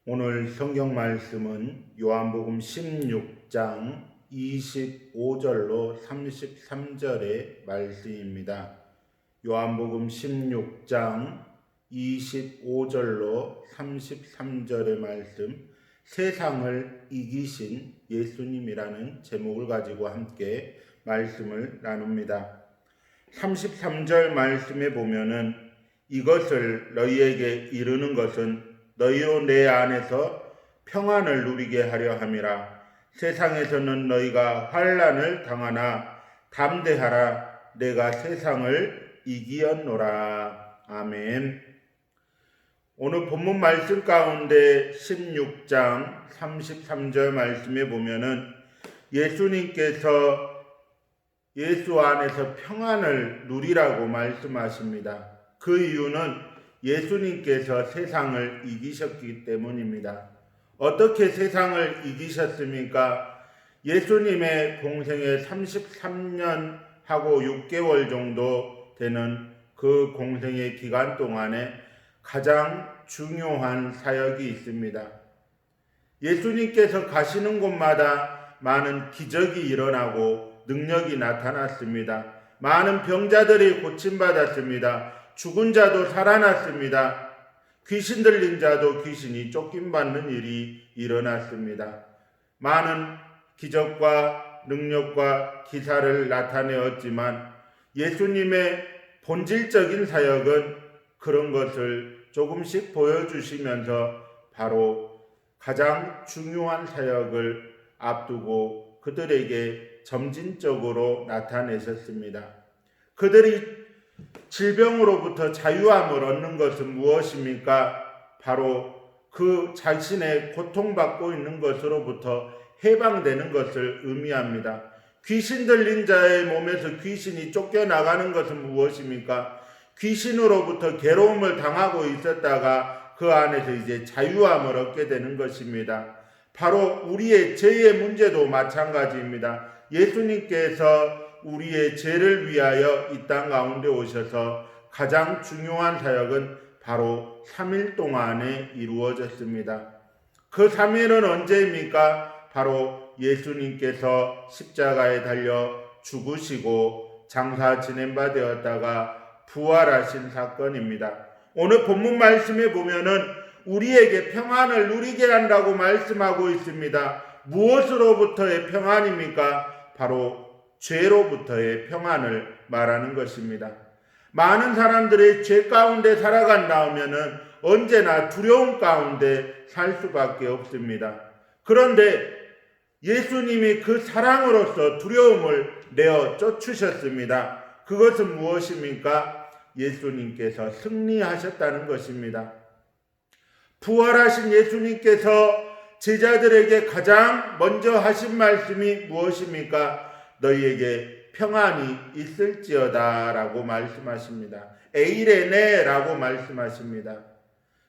오늘 성경 말씀은 요한복음 16장 25절로 33절의 말씀입니다. 요한복음 16장 25절로 33절의 말씀, 세상을 이기신 예수님이라는 제목을 가지고 함께 말씀을 나눕니다. 33절 말씀에 보면은 이것을 너희에게 이르는 것은 너희로 내 안에서 평안을 누리게 하려 함이라. 세상에서는 너희가 환난을 당하나 담대하라. 내가 세상을 이기었노라. 아멘. 오늘 본문 말씀 가운데 16장 33절 말씀에 보면은 예수님께서 예수 안에서 평안을 누리라고 말씀하십니다. 그 이유는 예수님께서 세상을 이기셨기 때문입니다. 어떻게 세상을 이기셨습니까? 예수님의 공생에 33년하고 6개월 정도 되는 그 공생의 기간 동안에 가장 중요한 사역이 있습니다. 예수님께서 가시는 곳마다 많은 기적이 일어나고 능력이 나타났습니다. 많은 병자들이 고침받았습니다. 죽은 자도 살아났습니다. 귀신 들린 자도 귀신이 쫓김받는 일이 일어났습니다. 많은 기적과 능력과 기사를 나타내었지만 예수님의 본질적인 사역은 그런 것을 조금씩 보여주시면서 바로 가장 중요한 사역을 앞두고 그들에게 점진적으로 나타내셨습니다. 그들이 질병으로부터 자유함을 얻는 것은 무엇입니까? 바로 그 자신의 고통받고 있는 것으로부터 해방되는 것을 의미합니다. 귀신 들린 자의 몸에서 귀신이 쫓겨나가는 것은 무엇입니까? 귀신으로부터 괴로움을 당하고 있었다가 그 안에서 이제 자유함을 얻게 되는 것입니다. 바로 우리의 죄의 문제도 마찬가지입니다. 예수님께서 우리의 죄를 위하여 이 땅 가운데 오셔서 가장 중요한 사역은 바로 3일 동안에 이루어졌습니다. 그 3일은 언제입니까? 바로 예수님께서 십자가에 달려 죽으시고 장사 지낸 바 되었다가 부활하신 사건입니다. 오늘 본문 말씀에 보면은 우리에게 평안을 누리게 한다고 말씀하고 있습니다. 무엇으로부터의 평안입니까? 바로 죄로부터의 평안을 말하는 것입니다. 많은 사람들이 죄 가운데 살아간다면은 언제나 두려움 가운데 살 수밖에 없습니다. 그런데 예수님이 그 사랑으로서 두려움을 내어 쫓으셨습니다. 그것은 무엇입니까? 예수님께서 승리하셨다는 것입니다. 부활하신 예수님께서 제자들에게 가장 먼저 하신 말씀이 무엇입니까? 너희에게 평안이 있을지어다 라고 말씀하십니다. 에이레네 라고 말씀하십니다.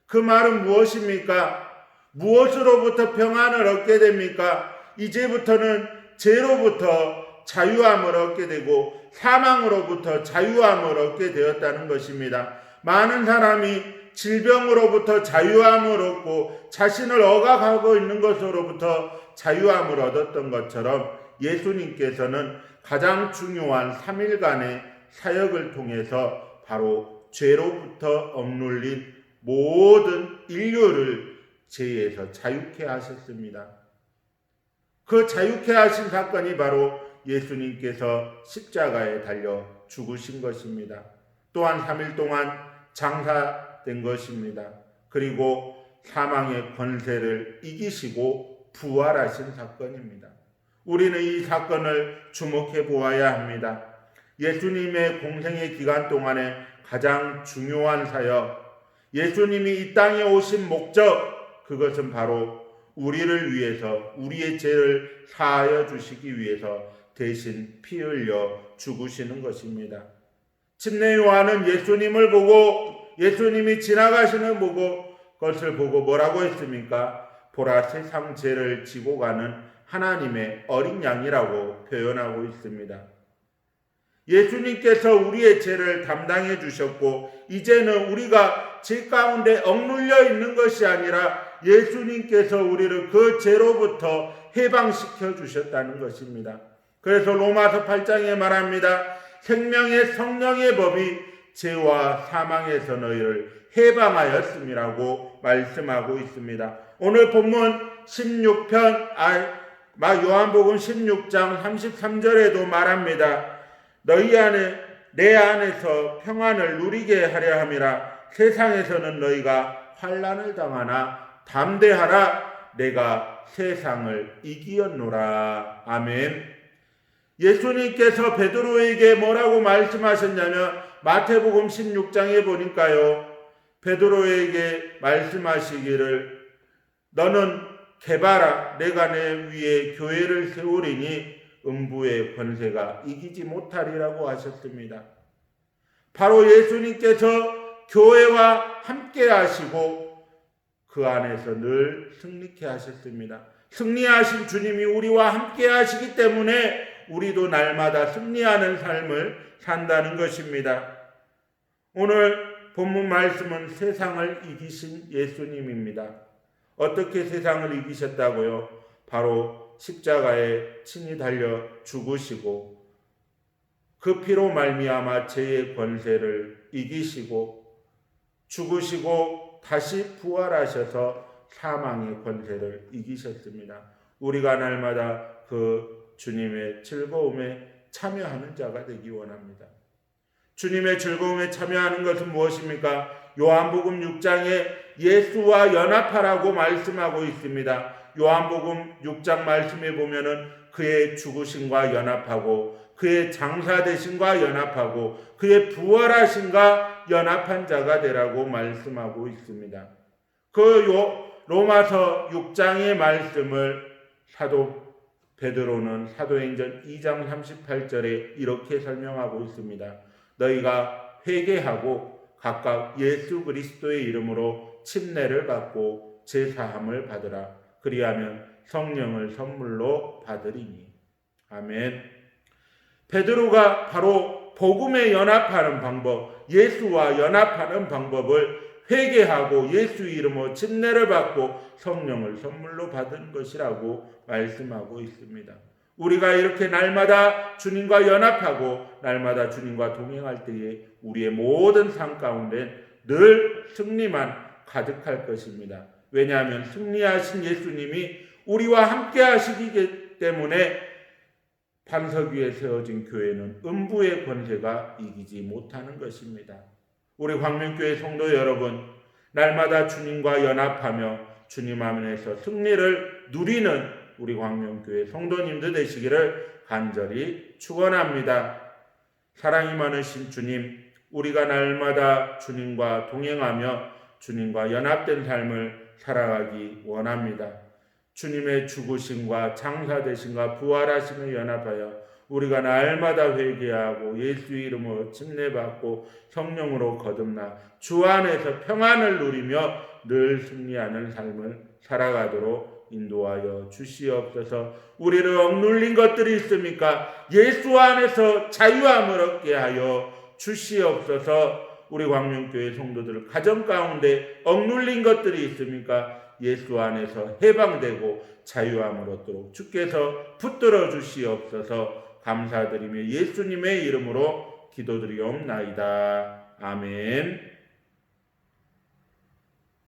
그 말은 무엇입니까? 무엇으로부터 평안을 얻게 됩니까? 이제부터는 죄로부터 자유함을 얻게 되고 사망으로부터 자유함을 얻게 되었다는 것입니다. 많은 사람이 질병으로부터 자유함을 얻고 자신을 억압하고 있는 것으로부터 자유함을 얻었던 것처럼 예수님께서는 가장 중요한 3일간의 사역을 통해서 바로 죄로부터 억눌린 모든 인류를 죄에서 자유케 하셨습니다. 그 자유케 하신 사건이 바로 예수님께서 십자가에 달려 죽으신 것입니다. 또한 3일 동안 장사된 것입니다. 그리고 사망의 권세를 이기시고 부활하신 사건입니다. 우리는 이 사건을 주목해 보아야 합니다. 예수님의 공생의 기간 동안에 가장 중요한 사역, 예수님이 이 땅에 오신 목적, 그것은 바로 우리를 위해서 우리의 죄를 사하여 주시기 위해서 대신 피 흘려 죽으시는 것입니다. 침례 요한은 예수님을 보고 예수님이 지나가시는 것을 보고 뭐라고 했습니까? 보라, 세상 죄를 지고 가는 하나님의 어린 양이라고 표현하고 있습니다. 예수님께서 우리의 죄를 담당해 주셨고 이제는 우리가 죄 가운데 억눌려 있는 것이 아니라 예수님께서 우리를 그 죄로부터 해방시켜 주셨다는 것입니다. 그래서 로마서 8장에 말합니다. 생명의 성령의 법이 죄와 사망에서 너희를 해방하였음이라고 말씀하고 있습니다. 오늘 본문 16편 요한복음 16장 33절에도 말합니다. 내 안에서 평안을 누리게 하려 함이라. 세상에서는 너희가 환난을 당하나 담대하라. 내가 세상을 이기었노라. 아멘. 예수님께서 베드로에게 뭐라고 말씀하셨냐면 마태복음 16장에 보니까요. 베드로에게 말씀하시기를 너는 개바라. 내가 내 위에 교회를 세우리니 음부의 권세가 이기지 못하리라고 하셨습니다. 바로 예수님께서 교회와 함께 하시고 그 안에서 늘 승리케 하셨습니다. 승리하신 주님이 우리와 함께 하시기 때문에 우리도 날마다 승리하는 삶을 산다는 것입니다. 오늘 본문 말씀은 세상을 이기신 예수님입니다. 어떻게 세상을 이기셨다고요? 바로 십자가에 친히 달려 죽으시고 그 피로 말미암아 죄의 권세를 이기시고 죽으시고 다시 부활하셔서 사망의 권세를 이기셨습니다. 우리가 날마다 그 주님의 즐거움에 참여하는 자가 되기 원합니다. 주님의 즐거움에 참여하는 것은 무엇입니까? 요한복음 6장에 예수와 연합하라고 말씀하고 있습니다. 요한복음 6장 말씀에 보면은 그의 죽으심과 연합하고 그의 장사되심과 연합하고 그의 부활하심과 연합한 자가 되라고 말씀하고 있습니다. 로마서 6장의 말씀을 사도 베드로는 사도행전 2장 38절에 이렇게 설명하고 있습니다. 너희가 회개하고 각각 예수 그리스도의 이름으로 침례를 받고 제사함을 받으라. 그리하면 성령을 선물로 받으리니. 아멘. 베드로가 바로 복음에 연합하는 방법, 예수와 연합하는 방법을 회개하고 예수 이름으로 침례를 받고 성령을 선물로 받은 것이라고 말씀하고 있습니다. 우리가 이렇게 날마다 주님과 연합하고 날마다 주님과 동행할 때에 우리의 모든 삶 가운데 늘 승리만 가득할 것입니다. 왜냐하면 승리하신 예수님이 우리와 함께 하시기 때문에 반석 위에 세워진 교회는 음부의 권세가 이기지 못하는 것입니다. 우리 광명교회 성도 여러분, 날마다 주님과 연합하며 주님 안에서 승리를 누리는 우리 광명교회 성도님들 되시기를 간절히 축원합니다. 사랑이 많으신 주님, 우리가 날마다 주님과 동행하며 주님과 연합된 삶을 살아가기 원합니다. 주님의 죽으심과 장사되심과 부활하심을 연합하여 우리가 날마다 회개하고 예수 이름으로 침례받고 성령으로 거듭나 주 안에서 평안을 누리며 늘 승리하는 삶을 살아가도록 인도하여 주시옵소서. 우리를 억눌린 것들이 있습니까? 예수 안에서 자유함을 얻게 하여 주시옵소서. 우리 광명교회 성도들 가정 가운데 억눌린 것들이 있습니까? 예수 안에서 해방되고 자유함을 얻도록 주께서 붙들어 주시옵소서. 감사드리며 예수님의 이름으로 기도드리옵나이다. 아멘.